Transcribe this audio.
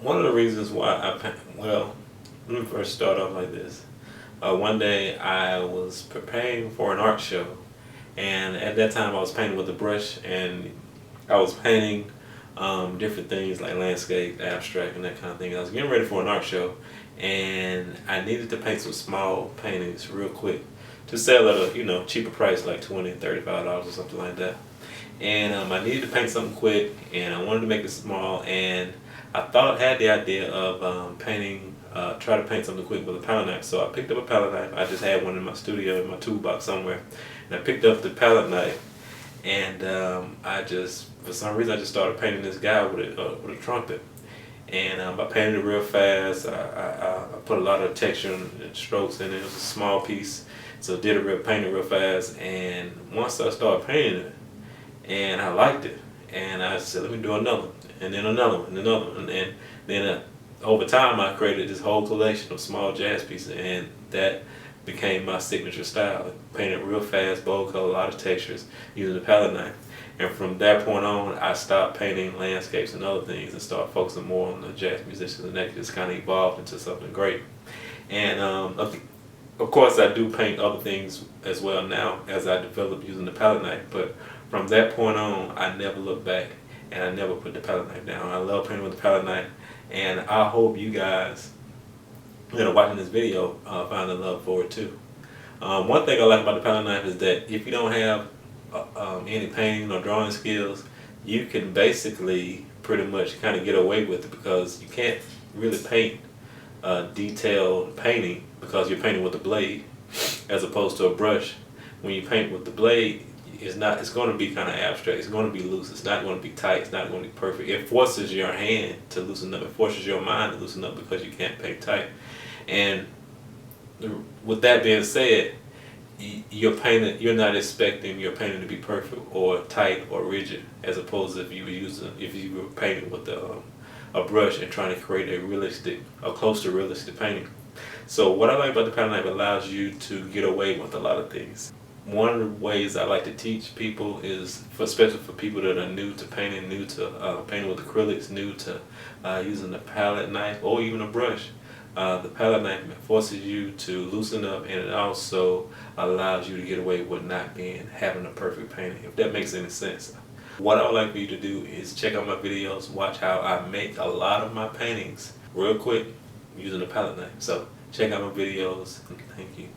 One of the reasons why well, let me first start off like this. One day I was preparing for an art show, and at that time I was painting with a brush, and I was painting different things like landscape, abstract, and that kind of thing. I was getting ready for an art show, and I needed to paint some small paintings real quick to sell at a cheaper price, like $20, $35 or something like that. And I needed to paint something quick, and I wanted to make it small, and I had the idea of try to paint something quick with a palette knife. So I picked up a palette knife. I just had one in my studio in my toolbox somewhere, and I picked up the palette knife, and for some reason, I just started painting this guy with a trumpet. And I painted it real fast. I put a lot of texture and strokes in it. It was a small piece, so painted real fast. And once I started painting it, and I liked it, and I said, let me do another one, and then another one, and another one, and then over time I created this whole collection of small jazz pieces, and that became my signature style. Painted real fast, bold color, a lot of textures using the palette knife. And from that point on, I stopped painting landscapes and other things and started focusing more on the jazz musicians, and that just kind of evolved into something great. And of course, I do paint other things as well now as I develop using the palette knife. But from that point on, I never looked back, and I never put the palette knife down. I love painting with the palette knife, and I hope you guys that are watching this video find a love for it too. One thing I like about the palette knife is that if you don't have any painting or drawing skills, you can basically pretty much kind of get away with it, because you can't really paint detailed painting because you're painting with a blade as opposed to a brush. When you paint with the blade, it's going to be kind of abstract. It's going to be loose. It's not going to be tight. It's not going to be perfect. It forces your hand to loosen up. It forces your mind to loosen up because you can't paint tight. And with that being said, you're not expecting your painting to be perfect or tight or rigid, as opposed to if you were painting with a brush and trying to create a close to realistic painting. So what I like about the palette knife, allows you to get away with a lot of things. One of the ways I like to teach people is, especially for people that are new to painting, new to painting with acrylics, new to using a palette knife or even a brush. The palette knife forces you to loosen up, and it also allows you to get away with not having a perfect painting, if that makes any sense. What I would like for you to do is check out my videos, watch how I make a lot of my paintings real quick using a palette knife. So check out my videos, and thank you.